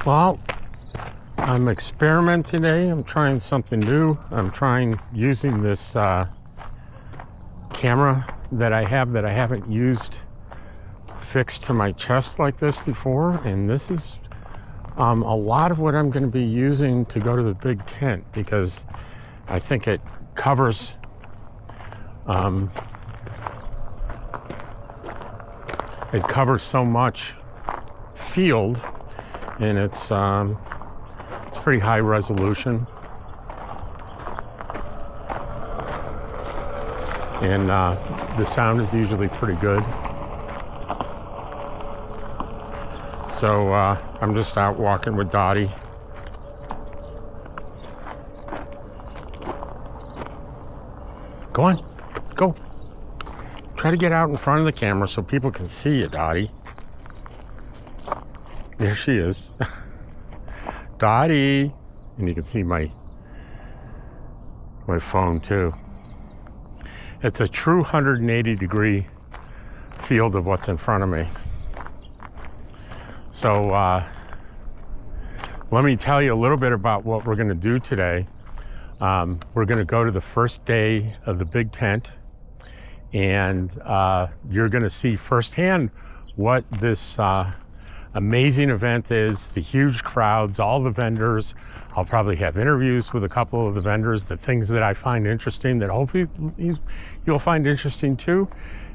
Well, I'm experimenting today. I'm trying something new. I'm trying using this camera that I haven't used fixed to my chest like this before. And this is a lot of what I'm going to be using to go to the big tent, because I think it covers so much field, and it's pretty high resolution, and the sound is usually pretty good. So I'm just out walking with Dottie. Go on, go. Try to get out in front of the camera so people can see you, Dottie. There she is. Dottie. And you can see my phone too. It's a true 180-degree field of what's in front of me. So let me tell you a little bit about what we're going to do today. We're going to go to the first day of the big tent, and you're going to see firsthand what this amazing event is, the huge crowds, all the vendors. I'll probably have interviews with a couple of the vendors, the things that I find interesting that hopefully you'll find interesting too.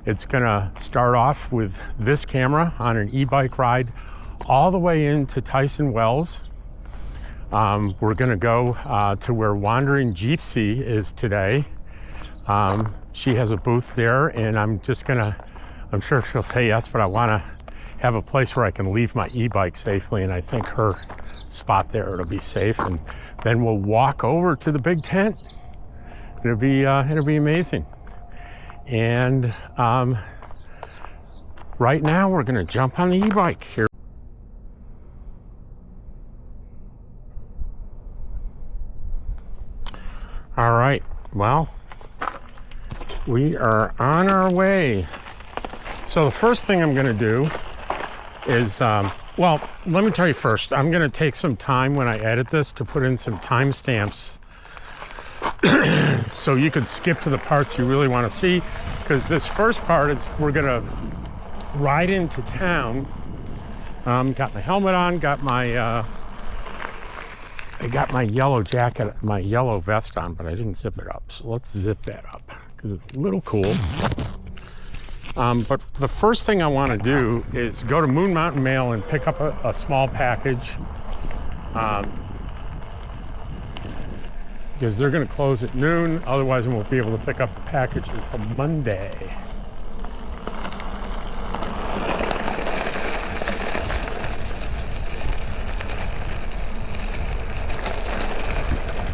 It's going to start off with this camera on an e-bike ride all the way into Tyson Wells. We're going to go to where Wandering Jeepsy is today. She has a booth there, and I'm sure she'll say yes, but I want to have a place where I can leave my e-bike safely, and I think her spot there, it'll be safe. And then we'll walk over to the big tent. It'll be amazing. And right now we're going to jump on the e-bike here. All right, well, we are on our way. So the first thing I'm going to do is, well, let me tell you first, I'm going to take some time when I edit this to put in some timestamps so you can skip to the parts you really want to see, because this first part is we're going to ride into town. Got my helmet on, I got my yellow jacket, my yellow vest on, but I didn't zip it up. So let's zip that up because it's a little cool. But the first thing I want to do is go to Moon Mountain Mail and pick up a small package, because they're going to close at noon. Otherwise, we won't be able to pick up the package until Monday.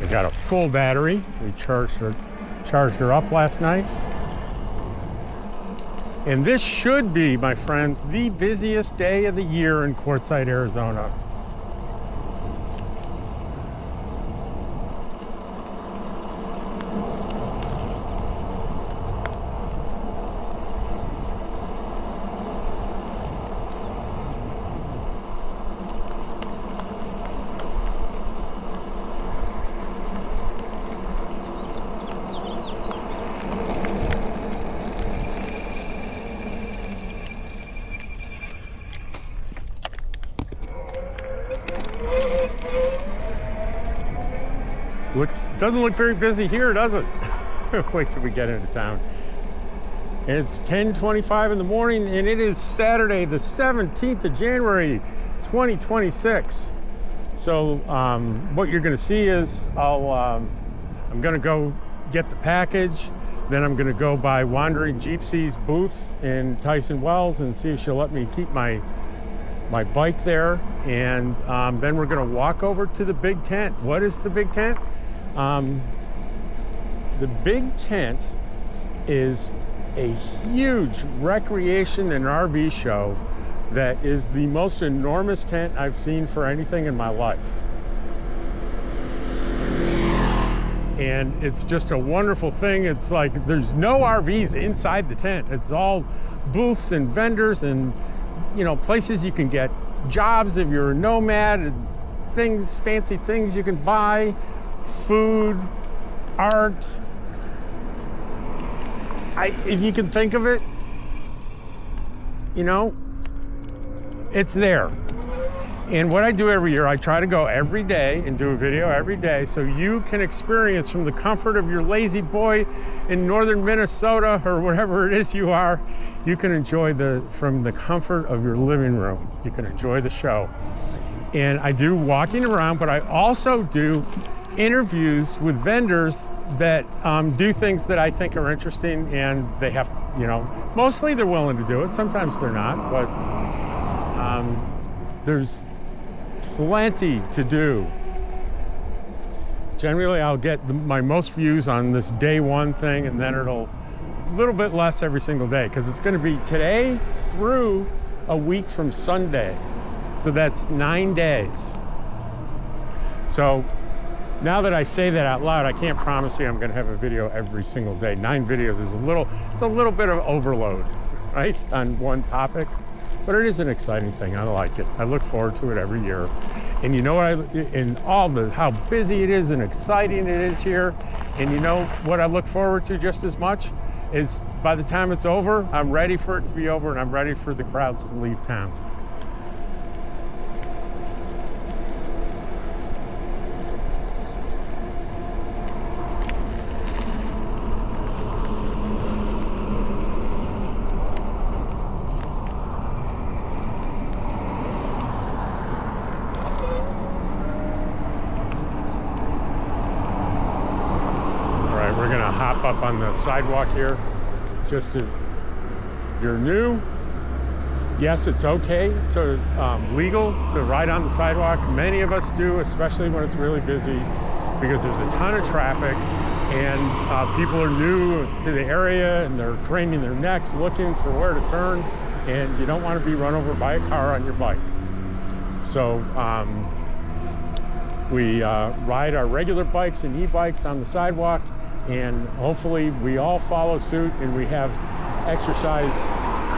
We got a full battery. We charged her up last night. And this should be, my friends, the busiest day of the year in Quartzsite, Arizona. Doesn't look very busy here, does it? Wait till we get into town. And it's 10:25 in the morning, and it is Saturday, the 17th of January, 2026. So what you're going to see is I'm going to go get the package. Then I'm going to go by Wandering Jeepsy's booth in Tyson Wells and see if she'll let me keep my bike there. And then we're going to walk over to the big tent. What is the big tent? The big tent is a huge recreation and RV show that is the most enormous tent I've seen for anything in my life. And it's just a wonderful thing. It's like there's no RVs inside the tent. It's all booths and vendors and, you know, places you can get jobs, if you're a nomad, things, fancy things you can buy, food, art. If you can think of it, you know, it's there. And what I do every year, I try to go every day and do a video every day so you can experience from the comfort of your lazy boy in northern Minnesota or wherever it is you are, you can enjoy from the comfort of your living room. You can enjoy the show. And I do walking around, but I also do interviews with vendors that do things that I think are interesting, and they have, you know, mostly they're willing to do it. Sometimes they're not, but there's plenty to do. Generally, I'll get my most views on this day one thing, and then it'll a little bit less every single day, because it's going to be today through a week from Sunday. So that's 9 days. So now that I say that out loud, I can't promise you I'm going to have a video every single day. 9 videos is it's a little bit of overload, right, on one topic. But it is an exciting thing. I like it. I look forward to it every year. And you know what? How busy it is and exciting it is here. And you know what I look forward to just as much is by the time it's over, I'm ready for it to be over, and I'm ready for the crowds to leave town. Up on the sidewalk here. Just if you're new, yes, it's okay to legal to ride on the sidewalk. Many of us do, especially when it's really busy, because there's a ton of traffic and people are new to the area and they're craning their necks looking for where to turn, and you don't want to be run over by a car on your bike. So we ride our regular bikes and e-bikes on the sidewalk, and hopefully we all follow suit and we have exercise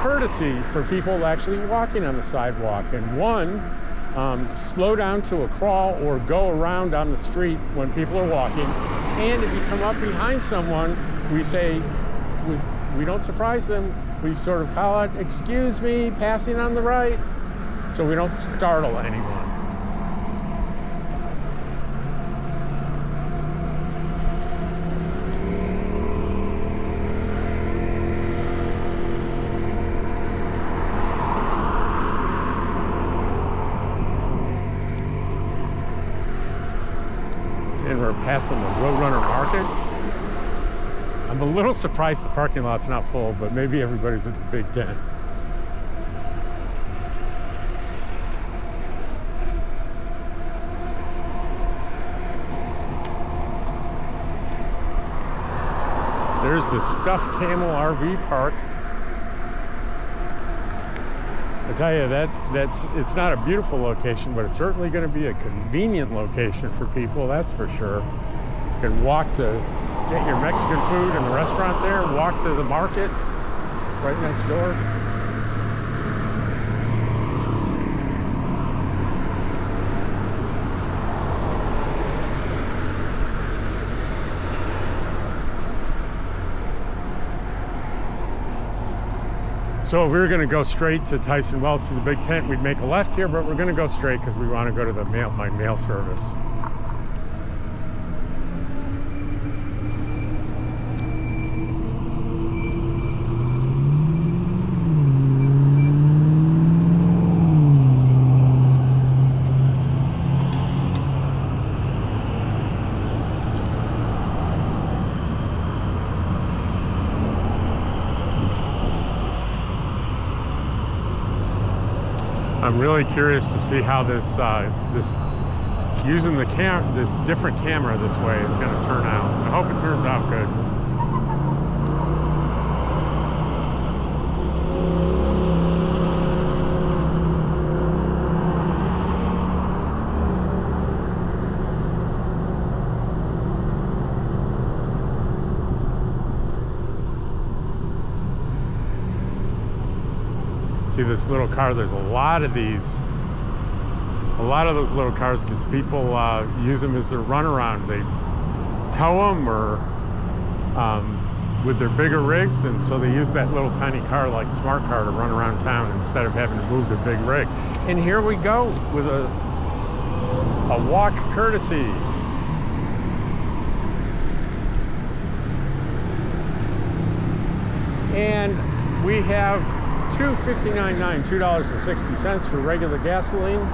courtesy for people actually walking on the sidewalk. And one, slow down to a crawl or go around on the street when people are walking. And if you come up behind someone, we say, we don't surprise them. We sort of call out, "Excuse me, passing on the right," so we don't startle anyone. And we're passing the Roadrunner Market. I'm a little surprised the parking lot's not full, but maybe everybody's at the Big Tent. There's the Stuffed Camel RV Park. I tell you, it's not a beautiful location, but it's certainly going to be a convenient location for people, that's for sure. You can walk to get your Mexican food in the restaurant there, walk to the market right next door. So if we were going to go straight to Tyson Wells to the Big Tent, we'd make a left here, but we're going to go straight because we want to go to the my mail service. I'm really curious to see how this using this different camera this way is going to turn out. I hope it turns out good. See this little car, there's a lot of these a lot of those little cars because people use them as their runaround. They tow them or with their bigger rigs, and so they use that little tiny car like smart car to run around town instead of having to move their big rig. And here we go with a walk courtesy. And we have $2.59.9, $2.60 for regular gasoline.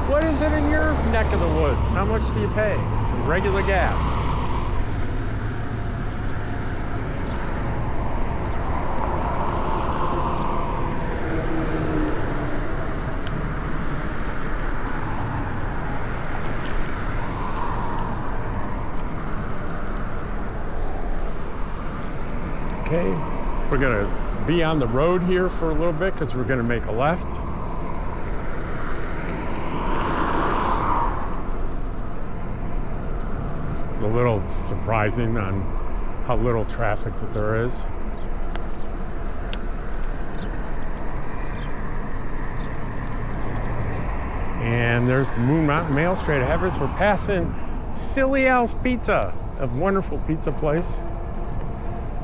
What is it in your neck of the woods? How much do you pay for regular gas? Okay, we're gonna be on the road here for a little bit because we're gonna make a left. A little surprising on how little traffic that there is. And there's the Moon Mountain Mail straight ahead of us. We're passing Silly Al's Pizza, a wonderful pizza place.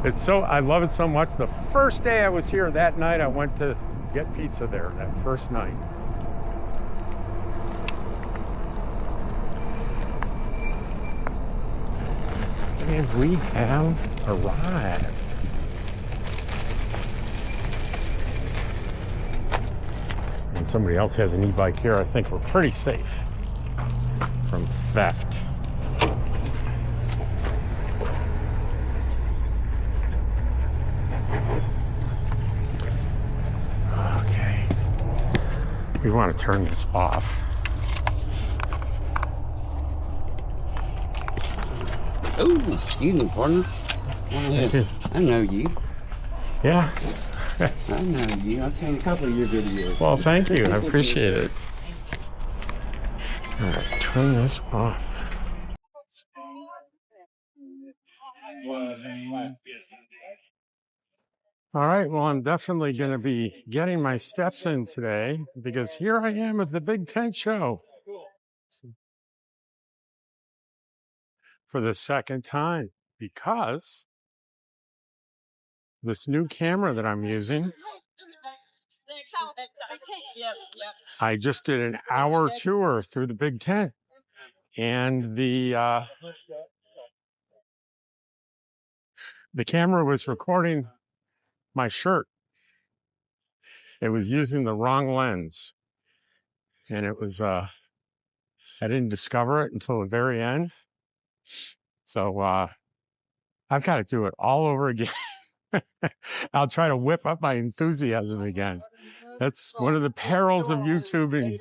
It's so, I love it so much. The first day I was here, that night I went to get pizza there, that first night. And we have arrived. And somebody else has an e-bike here. I think we're pretty safe from theft. Okay. We want to turn this off. Oh, excuse me, partner. I know you. Yeah. I know you. I've seen a couple of your videos. Well, thank you. I appreciate it. All right, turn this off. All right, well, I'm definitely going to be getting my steps in today because here I am at the Big Tent Show for the second time because this new camera that I'm using, I just did an hour tour through the Big Tent, and the camera was recording my shirt. It was using the wrong lens, and it was I didn't discover it until the very end. So I've got to do it all over again. I'll try to whip up my enthusiasm again. That's one of the perils of YouTubing.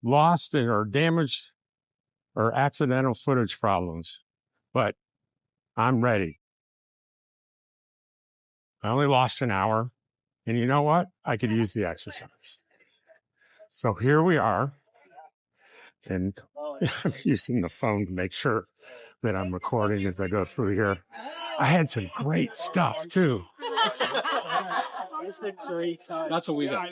Lost or damaged or accidental footage problems. But I'm ready. I only lost an hour. And you know what? I could use the exercise. So here we are. And I'm using the phone to make sure that I'm recording as I go through here. I had some great stuff too. That's what we got.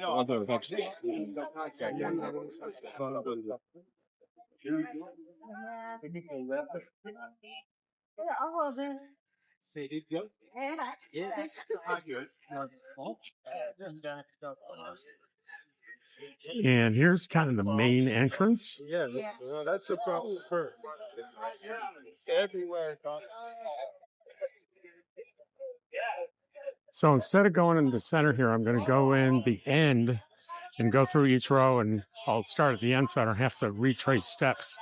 And here's kind of the main entrance. Yeah, that's the problem first. Everywhere. So instead of going in the center here, I'm going to go in the end and go through each row, and I'll start at the end so I don't have to retrace steps.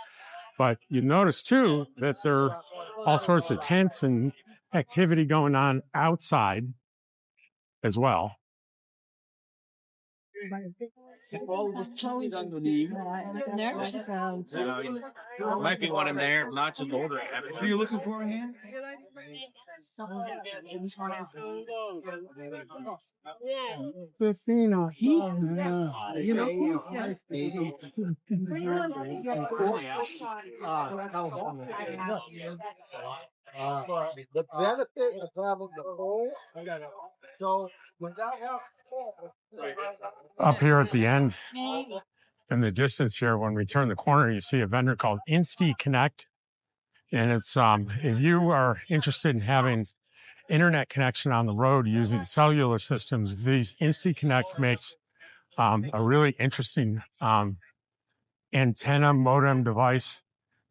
But you notice too that there are all sorts of tents and activity going on outside as well. Might be one in there, lots of older. Are you looking for in here? The benefit of having the pole, so when that helps Up here at the end, In the distance here, when we turn the corner, you see a vendor called Insti Connect. And it's if you are interested in having internet connection on the road using cellular systems, these Insti Connect makes a really interesting antenna modem device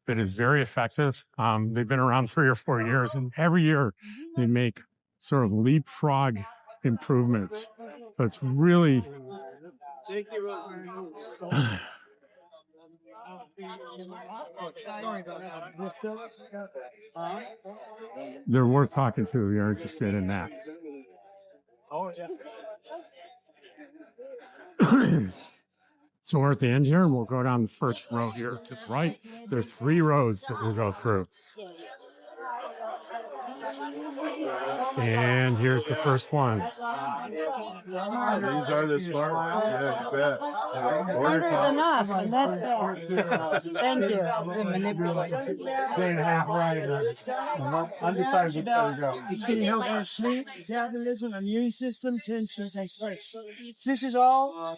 that is very effective. They've been around 3 or 4 years, and every year they make sort of leapfrog improvements. So it's really they're worth talking to if you're interested in that. So we're at the end here, and we'll go down the first row here to the right. There are 3 rows that we'll go through. And here's the first one. These are the smart ones. Yeah, you bet. Order enough, and that's bad. Thank you. Undecided which way to go. It's going to help our sleep, metabolism, immune system, tensions, and stress. This is all.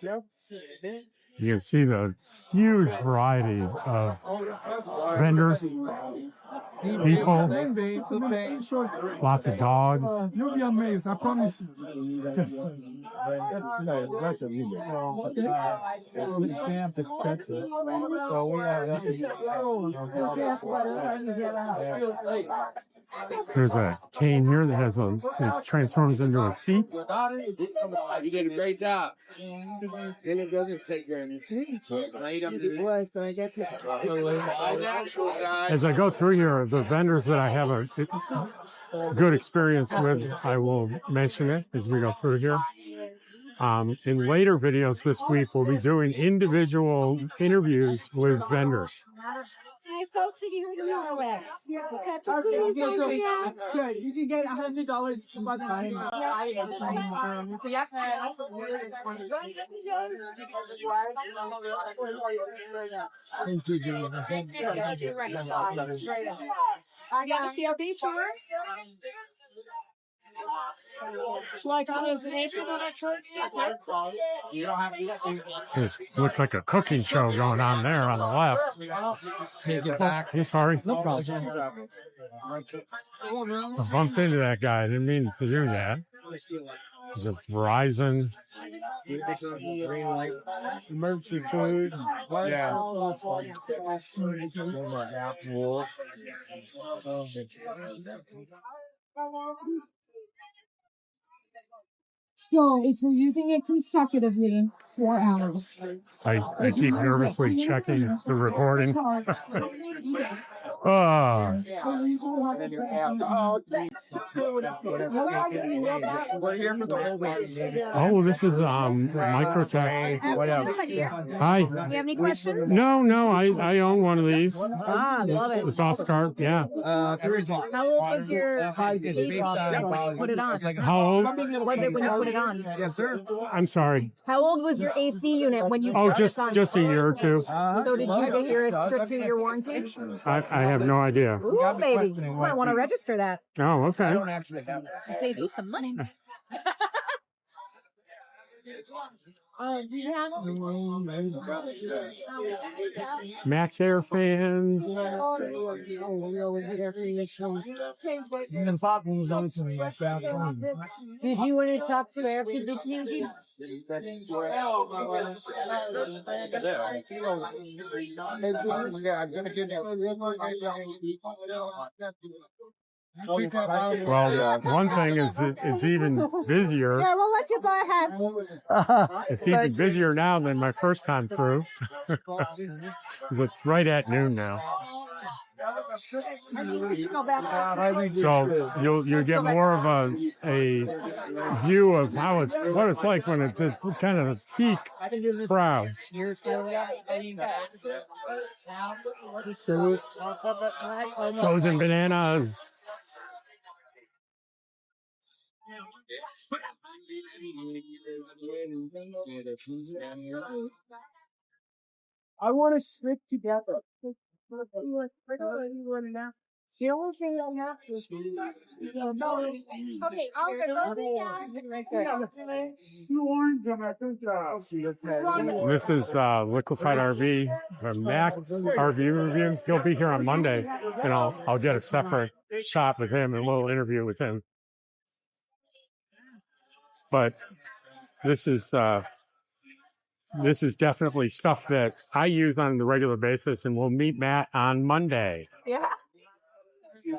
You can see the huge variety of vendors, people, lots of dogs. You'll be amazed, I promise you. There's a cane here that has it transforms into a seat. You did a great job. And it doesn't take very As I go through here, the vendors that I have a good experience with, I will mention it as we go through here. In later videos this week, we'll be doing individual interviews with vendors. Hi, folks, if you heard of Nomad. Good. You can get $100 by the time. Thank you, Jimmy. I got a CLB tours. Like some information on our church. It looks like a cooking show going on there on the left. Take it back. Hey, sorry. No problem. I bumped into that guy. I didn't mean to do that. It's a Verizon. Emergency food. Yeah. So if you're using it consecutively, 4 hours. I keep nervously checking the recording. Oh. Oh, this is Microtech. Whatever. Hi. You have any questions? No, I own one of these. Ah, love it. The soft start, yeah. How old was your AC when you put it on? How old? Was it when you put it on? Yes, sir. I'm sorry. How old was your AC unit when you Oh, put it on? just a year or two. So did you get your extra 2-year warranty? I have no idea. Ooh, baby. You might want to register that. Oh, okay. Save you some money. Max Air fans. Even thought was like that. Did you want to talk to air conditioning people? Well, one thing is it's even busier. Yeah, we'll let you go ahead. It's even busier now than my first time through. 'Cause it's right at noon now. So you'll get more of a view of what it's like when it's kind of peak crowds. Frozen bananas. I want to stick together. The only thing I have is okay. I'll go. This is Liquefied RV, Max RV review. He'll be here on Monday, and I'll get a separate shot with him and a little interview with him. But this is definitely stuff that I use on the regular basis, and we'll meet Matt on Monday. Yeah. As soon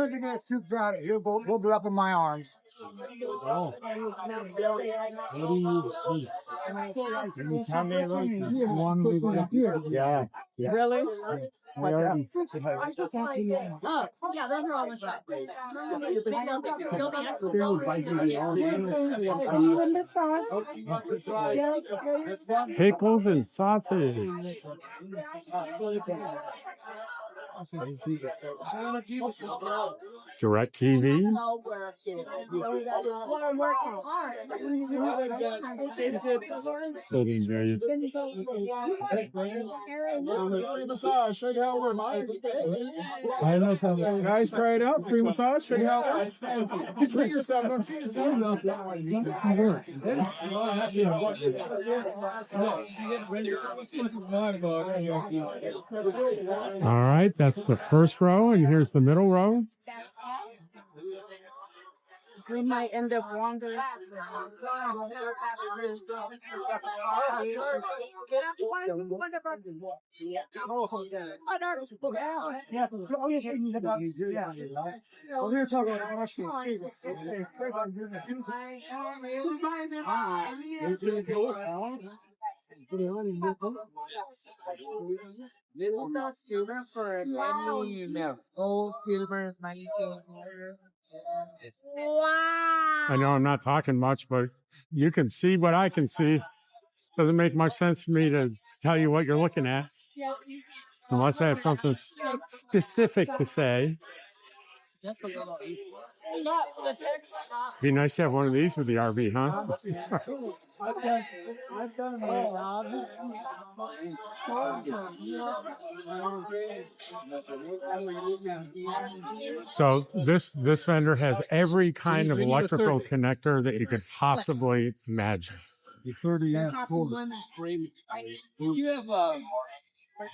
as you get too bad, he'll be up in my arms. Oh. Yeah. Really? We already. Oh, yeah, those are all the shots. Pickles and sausage. Direct TV. Massage, show you how it works. Guys, try it out. Free massage, show you how it works. You treat yourself, don't treat yourself. All right, that's the first row, and here's the middle row. We might end up wandering. I know I'm not talking much, but you can see what I can see. Doesn't make much sense for me to tell you what you're looking at, unless I have something specific to say. Be nice to have one of these with the RV, huh? So this vendor has every kind of electrical connector that you could possibly imagine.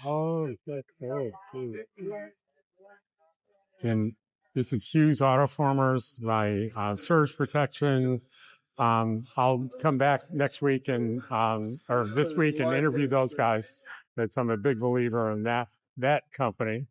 Oh, that's cool. And this is Hughes Autoformers, my surge protection. I'll come back next week and or this week and interview those guys. I'm a big believer in that company.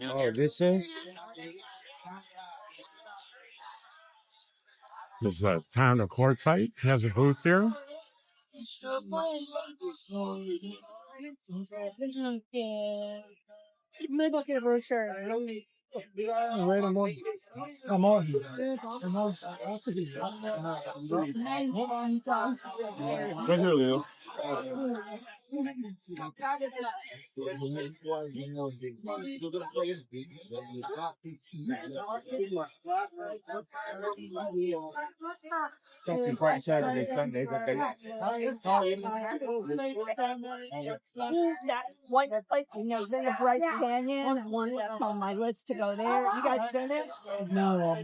Oh, this is? There's a town of Quartzsite has a booth here. Maybe look at a brochure. Come on. Right here, Leo. Something Friday, Saturday, Sunday, but they. That one place, the Bryce Canyon, one that's on my list to go there. You guys done it? No.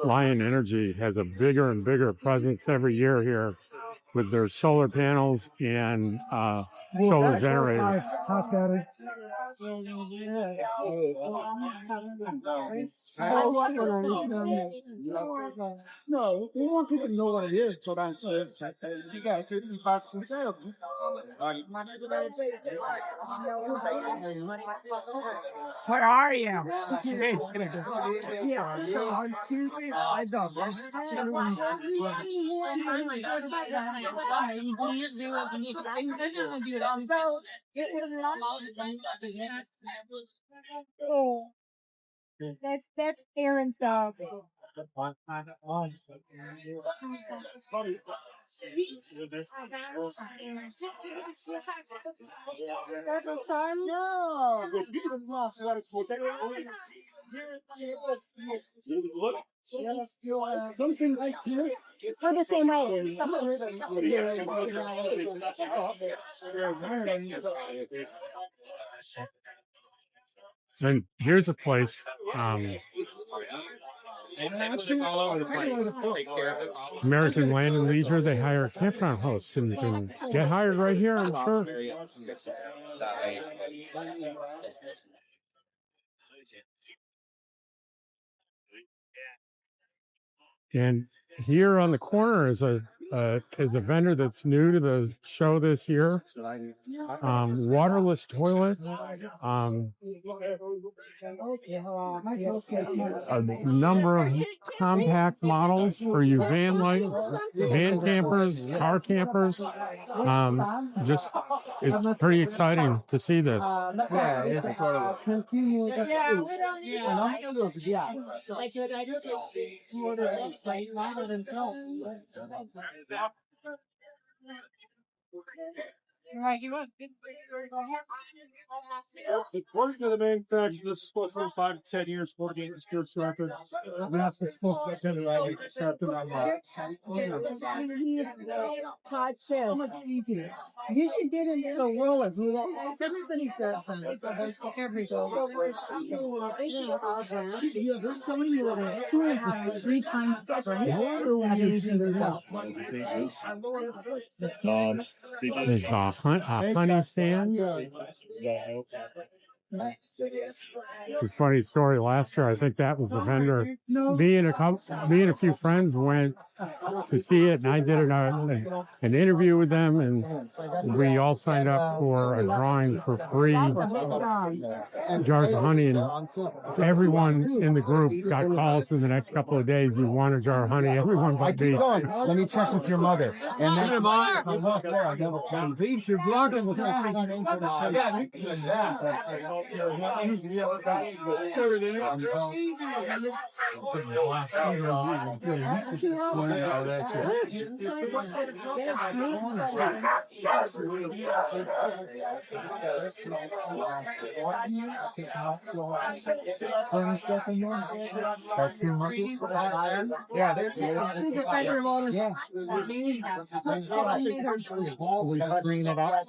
Lion Energy has a bigger and bigger presence every year here with their solar panels and solar generators. Hot battery. No, we want people to know what it is. So that's you got 50 bucks and sale. Where are you? Yeah, on Tuesday, I don't. So it was not. That's Aaron's dog. No. Something like this. We're the same age. And here's a place. All over the place. Take care of it. American Land and Leisure, they hire campground hosts, and you can get hired right here, I'm sure. And here on the corner is a vendor that's new to the show this year. Waterless toilet. A number of compact models for you van campers, car campers. It's pretty exciting to see this. Yeah, it's incredible. According to the manufacturer, this is supposed to be 5 to 10 years before getting the skills record. That's supposed to be 10 Todd says you should get into the rollers. Everybody does them. There's so many that are 3 times There's a honey stand. It's a funny story. Last year, I think that was the vendor. Me and a few friends went to see it, and I did an interview with them, and we all signed up for a drawing for free jars of honey, and everyone in the group got calls in the next couple of days. You want a jar of honey? Everyone but me. Let me check with your mother. And then you're blocking with yeah, they're we clean it up.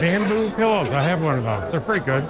Bamboo pillows. I have one of those. They're pretty good.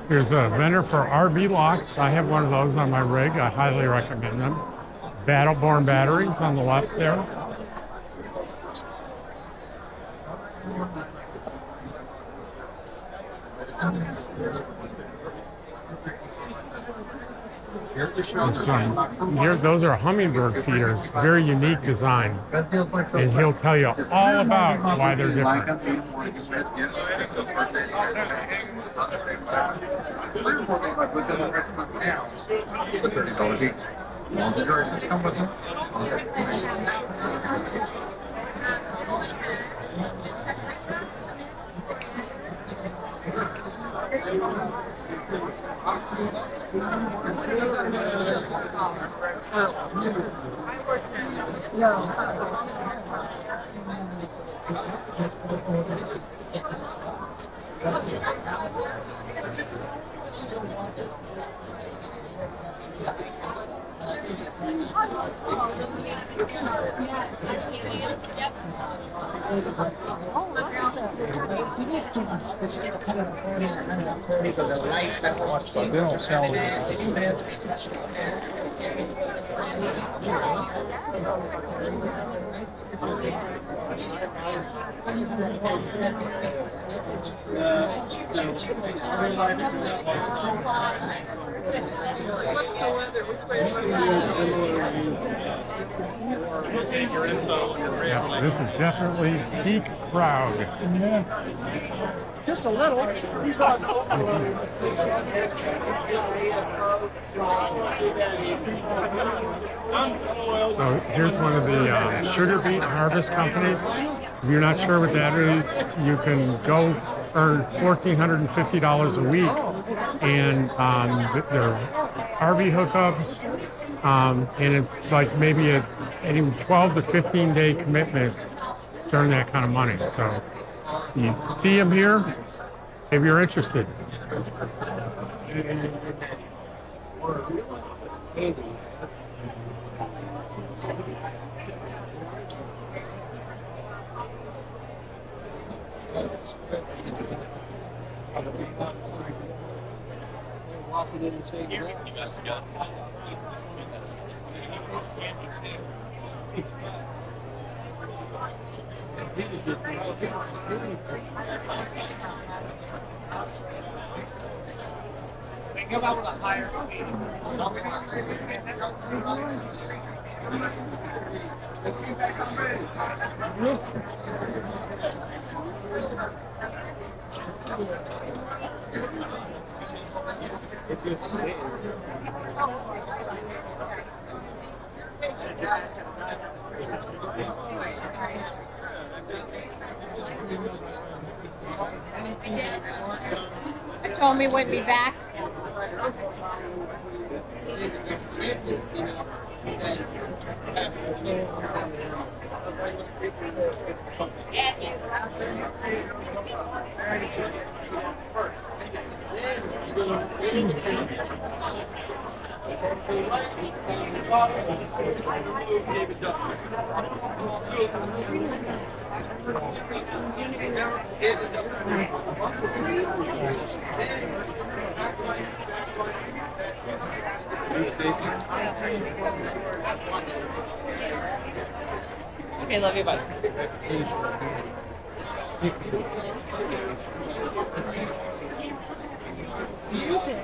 Here's a vendor for RV locks. I have one of those on my rig. I highly recommend them. Battleborn batteries on the left there. Those are hummingbird feeders, very unique design, and he'll tell you all about why they're different. Watch, but they don't sell it. What's the weather? Which way take your info and your Yeah, this is definitely peak crowd. Just a little. So here's one of the sugar beet harvest companies. If you're not sure what that is, you can go earn $1,450 a week, and they're RV hookups, and it's like maybe a 12 to 15 day commitment to earn that kind of money. So you see them here if you're interested. Think about the higher speed. I told me we'd be back. Okay, love you, bye. Use it.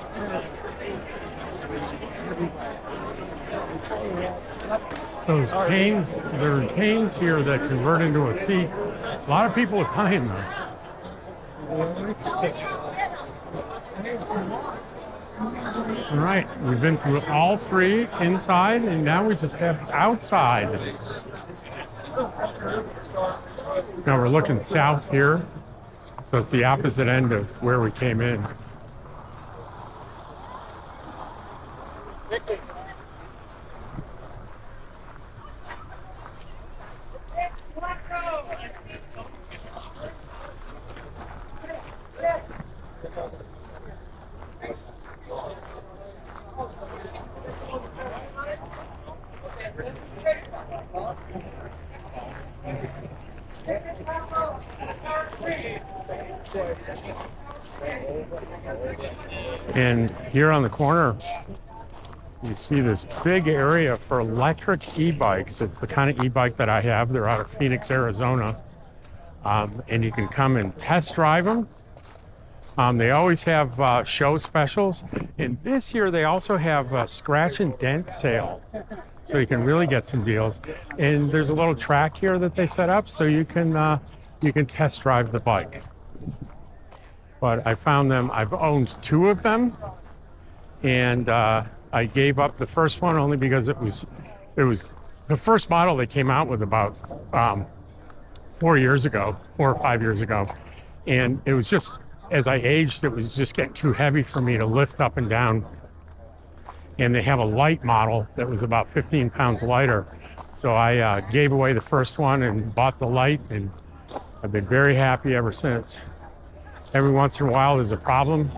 Those canes, there are canes here that convert into a seat. A lot of people are buying this. All right, we've been through all three inside, and now we just have outside. Now we're looking south here, so it's the opposite end of where we came in. And here on the corner, you see this big area for electric e-bikes. It's the kind of e-bike that I have. They're out of Phoenix, Arizona. And you can come and test drive them. They always have show specials. And this year they also have a scratch and dent sale. So you can really get some deals. And there's a little track here that they set up so you can test drive the bike. But I found them, I've owned two of them, and I gave up the first one only because it was the first model they came out with about 4 or 5 years ago. And it was just, as I aged, it was just getting too heavy for me to lift up and down and they have a light model that was about 15 pounds lighter. So I gave away the first one and bought the light, and I've been very happy ever since. Every once in a while there's a problem.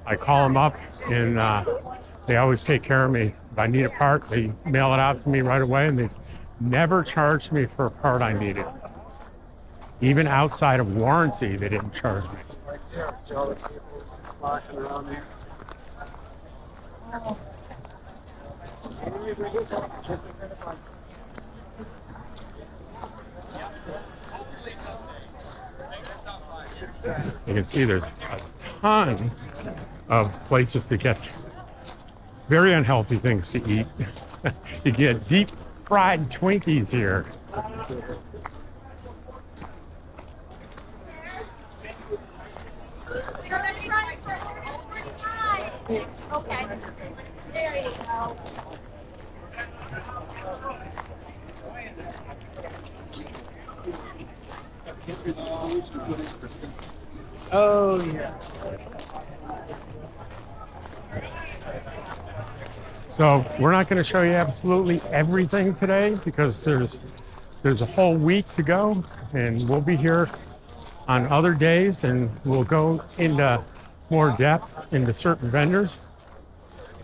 I call them up, and they always take care of me. If I need a part, they mail it out to me right away, and they never charged me for a part I needed. Even outside of warranty, they didn't charge me. You can see there's a ton of places to get very unhealthy things to eat. You get deep fried Twinkies here. Okay. There you go. Oh, yeah. So we're not going to show you absolutely everything today because there's a whole week to go, and we'll be here on other days, and we'll go into more depth into certain vendors,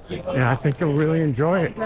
and I think you'll really enjoy it.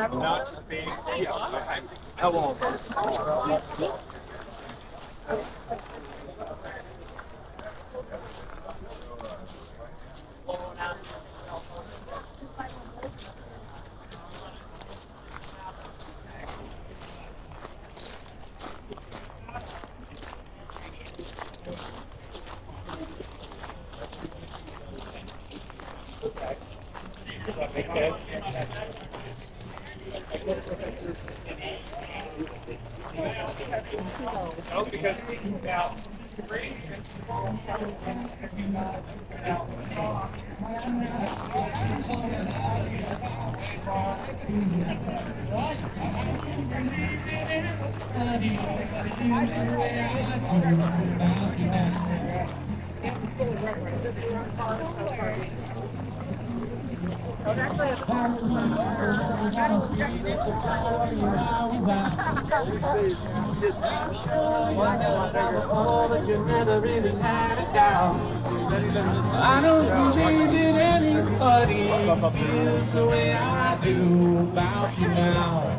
I don't believe in anybody feels the way I do about you now.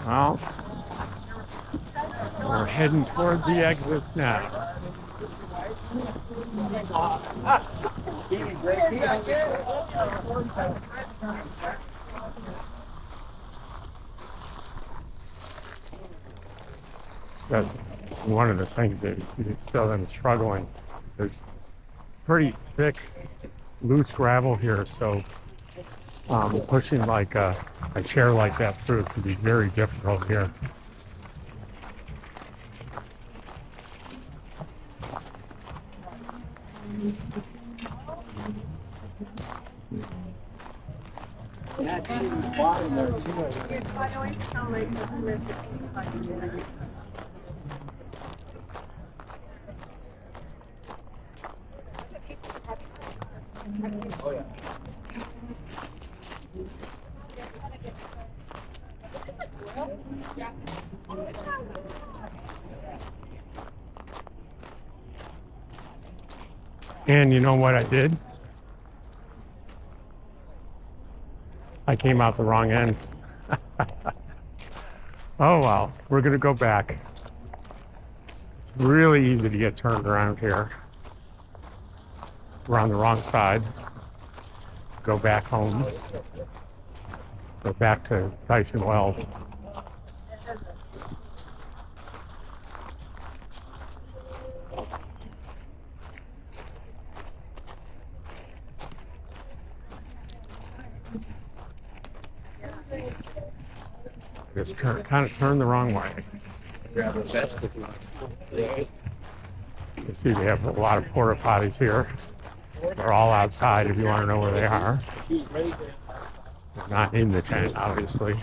Well, we're heading toward the exits now. That's one of the things that still am struggling. There's pretty thick, loose gravel here, so pushing like a chair like that through can be very difficult here. And you know what I did? I came out the wrong end. Oh well, we're gonna go back. It's really easy to get turned around here. We're on the wrong side. Go back home. Go back to Tyson Wells. Just kind of turn the wrong way. You see they have a lot of porta potties here. They're all outside if you want to know where they are. They're not in the tent, obviously.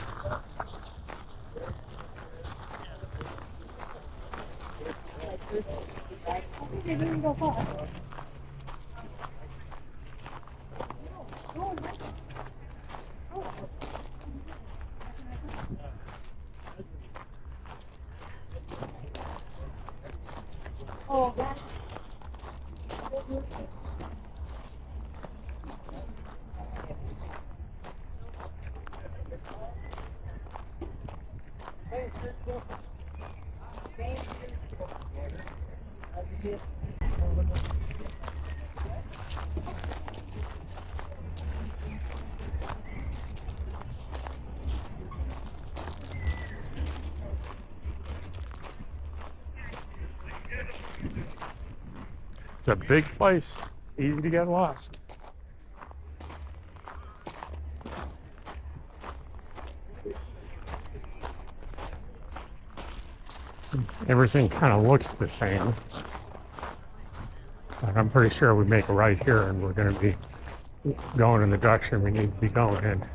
It's a big place, easy to get lost. Everything kind of looks the same. But I'm pretty sure we make a right here and we're going to be going in the direction we need to be going in.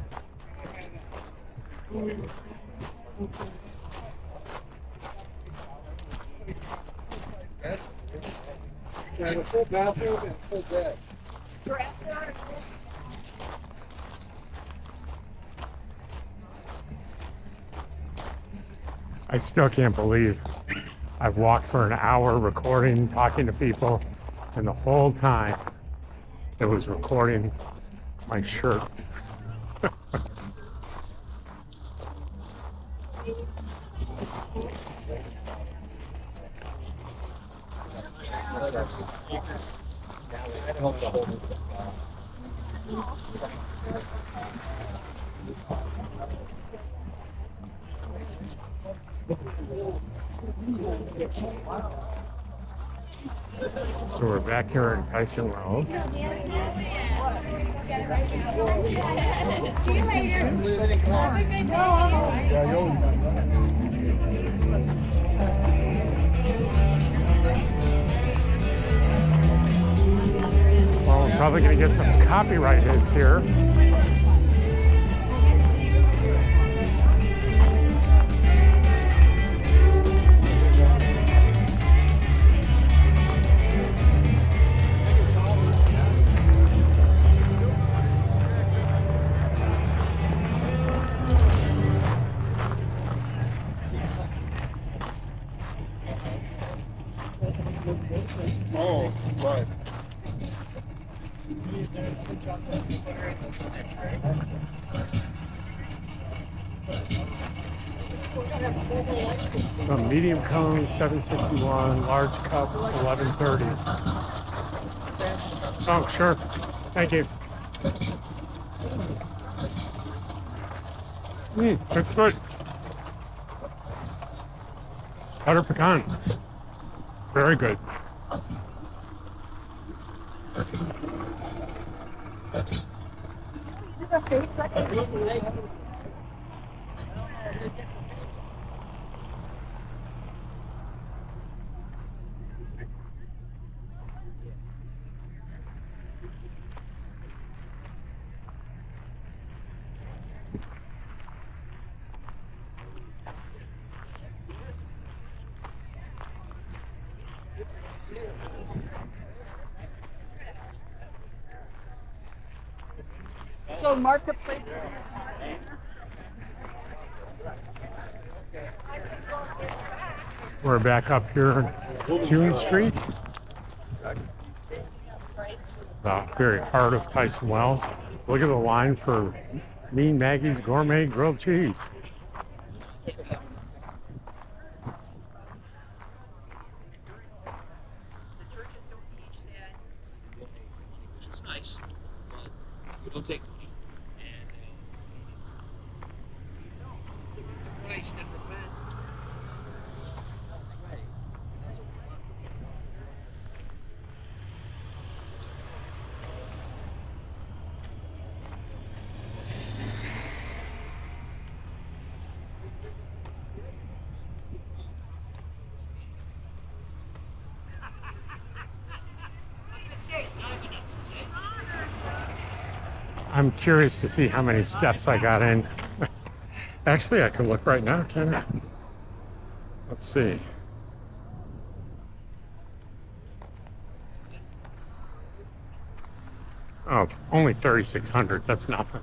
I still can't believe I've walked for an hour recording, talking to people, and the whole time it was recording my shirt. So we're back here in Tyson Wells. Well, we're probably going to get some copyright hits here. Oh, right. A medium cone, 761, large cup, 1130. Oh, sure. Thank you. It's good. Butter pecan. Very good. So marketplace. We're back up here on June Street, the very heart of Tyson Wells. Look at the line for Mean Maggie's Gourmet Grilled Cheese. Nice. But don't take money. And Christ and repent. I'm curious to see how many steps I got in. Actually, I can look right now, can I? Let's see. Oh, only 3,600. That's nothing.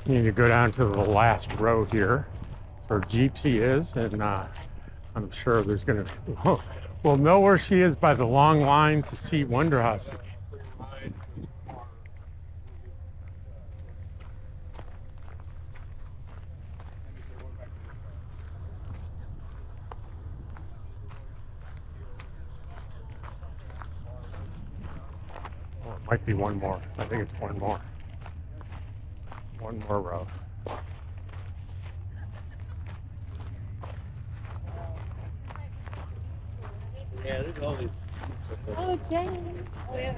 You need to go down to the last row here. That's where Jeepsy is, and I'm sure there's gonna we'll know where she is by the long line to see Wonder Hussy. Oh, it might be one more. I think it's one more. One more row. Yeah, there's always. Oh, Jane. Oh, yeah.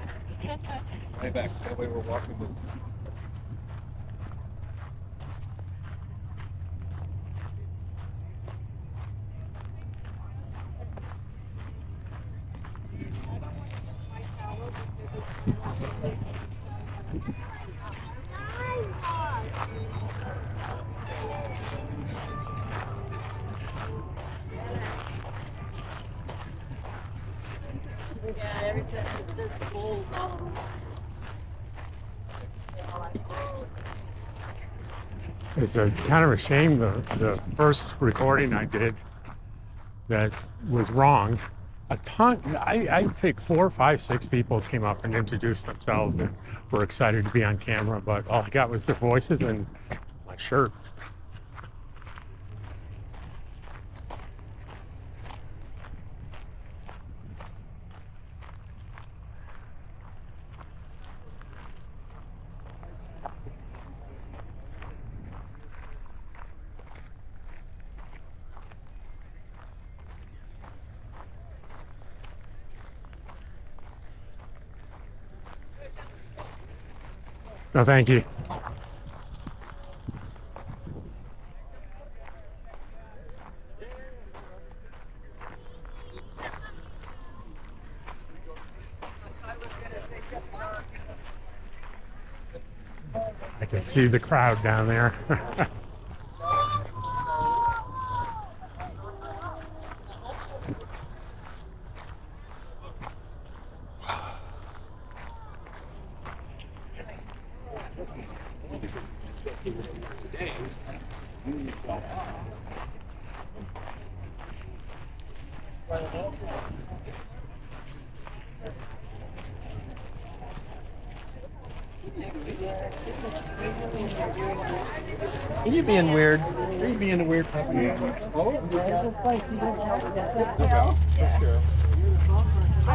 Way back. That way we're walking with. Yeah, everything is cool. It's a kind of a shame the first recording I did that was wrong. A ton, I think 4, 5, 6 people came up and introduced themselves and were excited to be on camera, but all I got was their voices and my shirt. No, thank you. I can see the crowd down there. Are you being weird? Are you being a weird puppy? I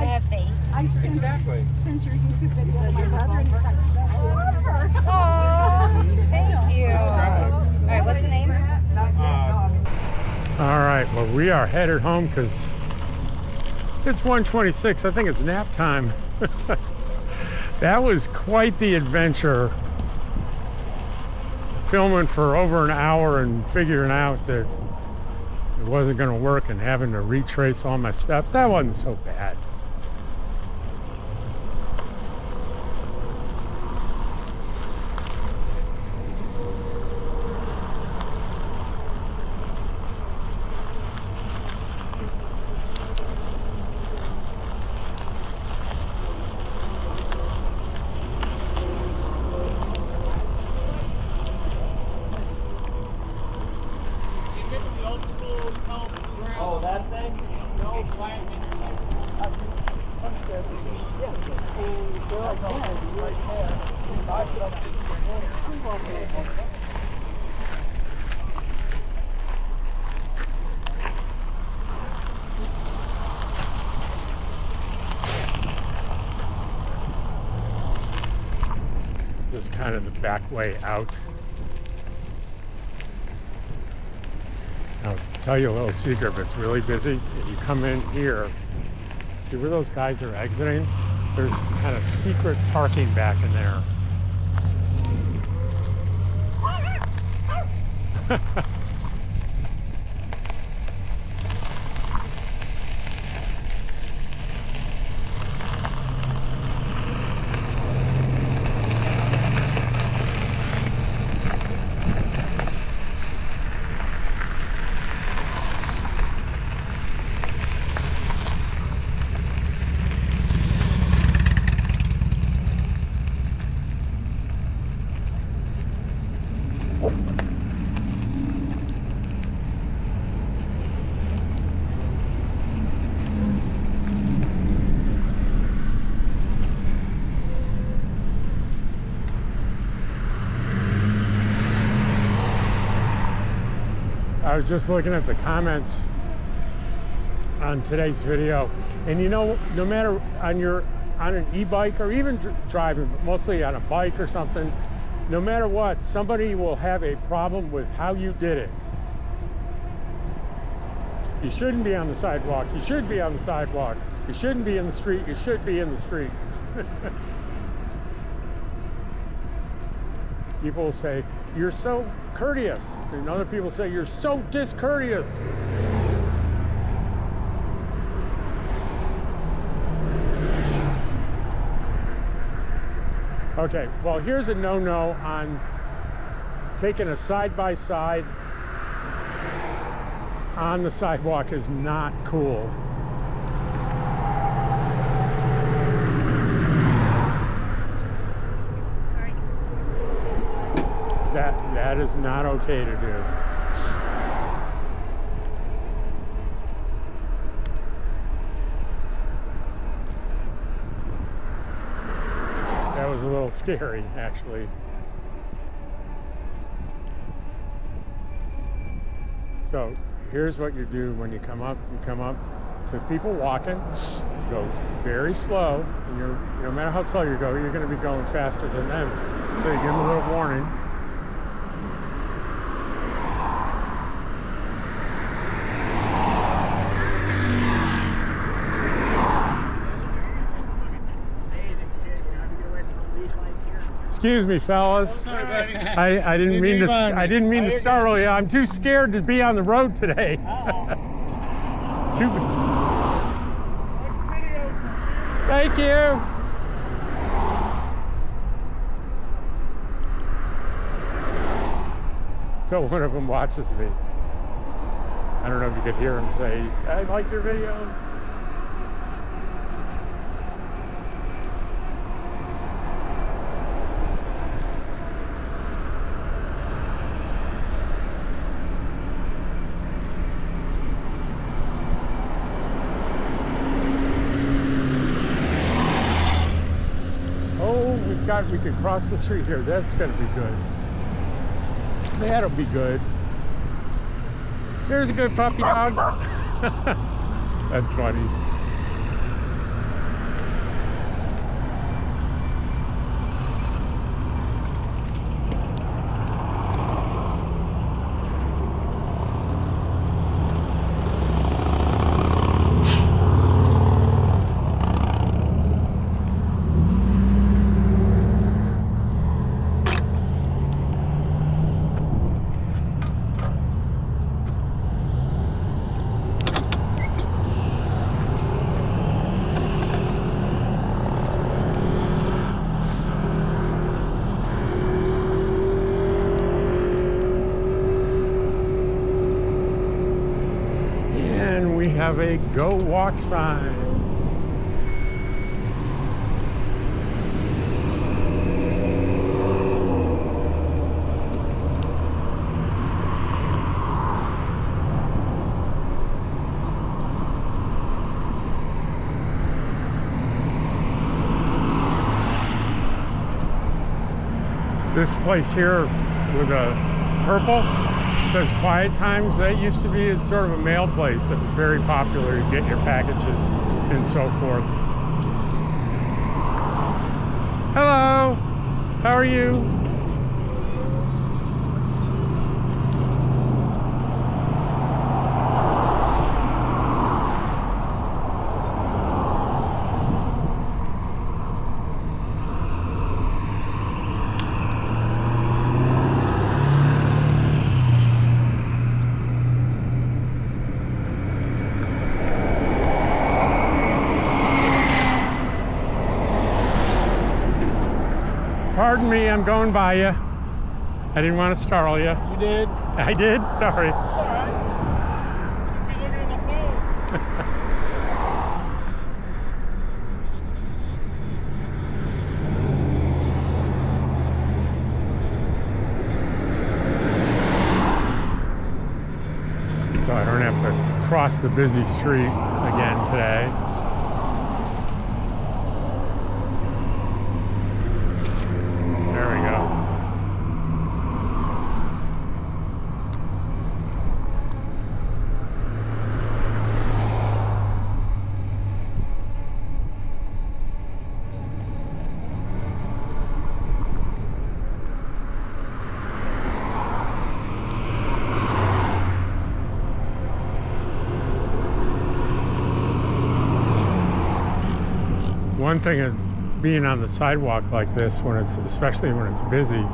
have faith. I sent, Exactly. sent your YouTube video to my brother and he's like, I love her. Oh, thank you. Subscribe. All right, what's the names? All right, well, we are headed home because it's 1:26. I think it's nap time. That was quite the adventure. Filming for over an hour and figuring out that it wasn't going to work and having to retrace all my steps. That wasn't so bad. This is kind of the back way out. I'll tell you a little secret. If it's really busy, if you come in here, see where those guys are exiting? There's kind of secret parking back in there. I was just looking at the comments on today's video, and you know, no matter on an e-bike or even driving, but mostly on a bike or something, no matter what, somebody will have a problem with how you did it. You shouldn't be on the sidewalk. You should be on the sidewalk. You shouldn't be in the street. You should be in the street. People say, you're so courteous. And other people say, you're so discourteous. Okay, well, here's a no-no on taking a side-by-side on the sidewalk is not cool. That is not okay to do. That was a little scary, actually. So here's what you do when you come up. You come up to people walking, go very slow, and no matter how slow you go, you're going to be going faster than them. So you give them a little warning. Excuse me, fellas. I didn't mean to startle you. I'm too scared to be on the road today. Thank you. So one of them watches me. I don't know if you could hear him say, "I like your videos." We can cross the street here. That's going to be good. That'll be good. There's a good puppy dog. That's funny. Have a go walk sign. This place here with a purple says Quiet Times. That used to be sort of a mail place that was very popular to get your packages and so forth. Hello, how are you? Pardon me, I'm going by you. I didn't want to startle you. You did? I did? Sorry. It's all right. Should be looking at my phone. So I don't have to cross the busy street again today. There we go. One thing of being on the sidewalk like this, especially when it's busy,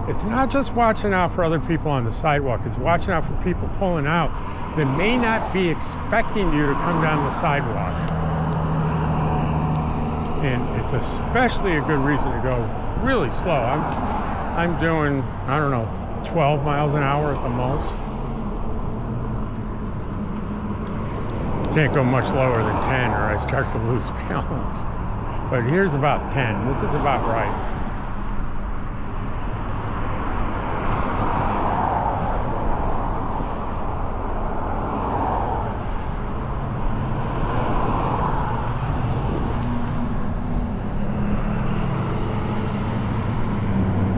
it's not just watching out for other people on the sidewalk, it's watching out for people pulling out that may not be expecting you to come down the sidewalk. And it's especially a good reason to go really slow. I'm doing, I don't know, 12 miles an hour at the most. Can't go much lower than 10 or I start to lose balance. But here's about 10. This is about right.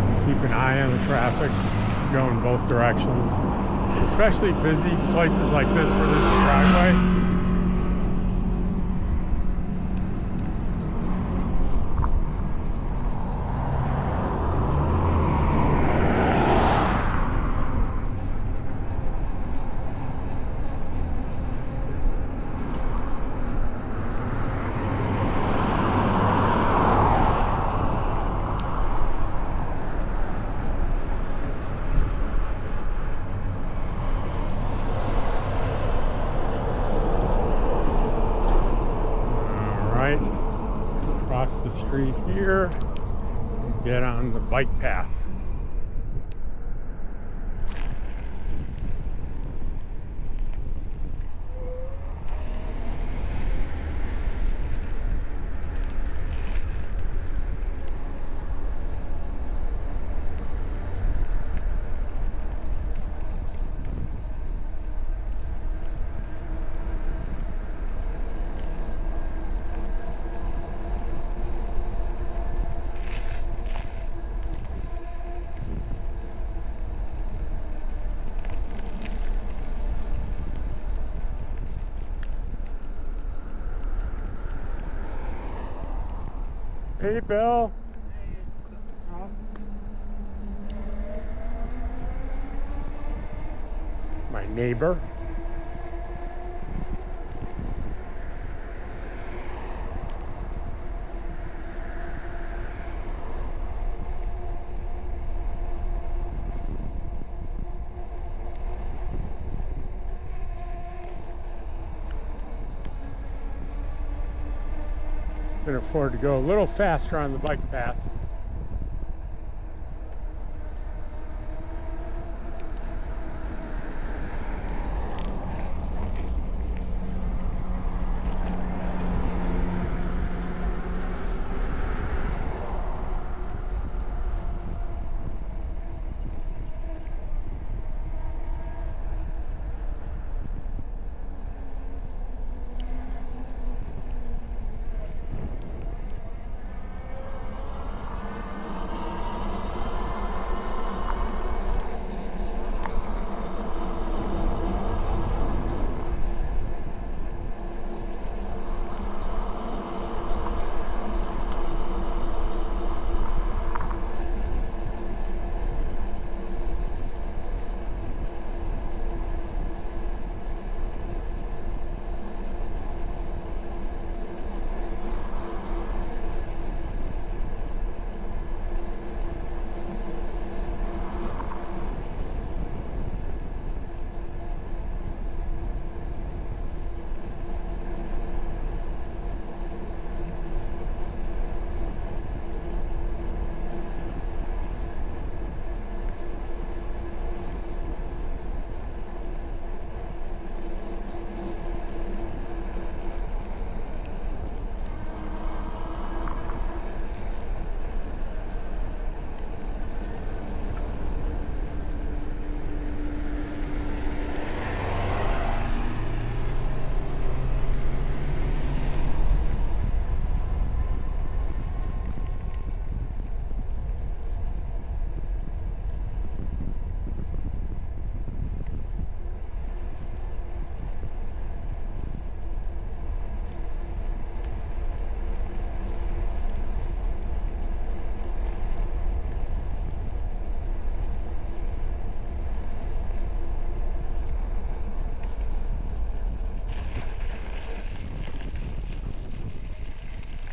Just keep an eye on the traffic going both directions. Especially busy places like this where there's a driveway. Cross the street here and get on the bike path. Hey, Bill. My neighbor. Can afford to go a little faster on the bike path.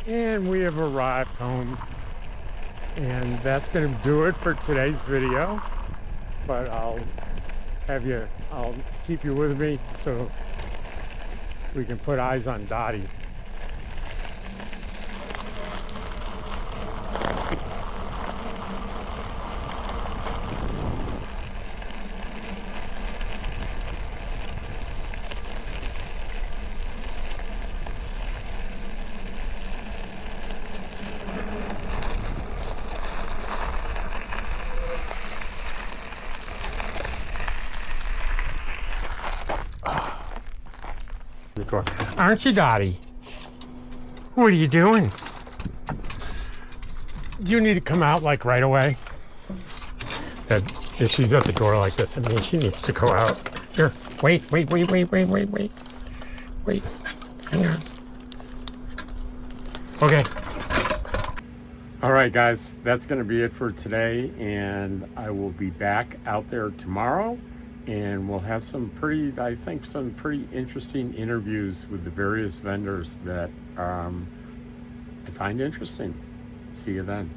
And we have arrived home. And that's going to do it for today's video. But I'll keep you with me so we can put eyes on Dottie. Aren't you, Dottie? What are you doing? Do you need to come out like right away? That if she's at the door like this, I mean, she needs to go out. Here, wait. Wait. Hang on. Okay. All right, guys, that's going to be it for today, and I will be back out there tomorrow. And we'll have some pretty interesting interviews with the various vendors that I find interesting. See you then.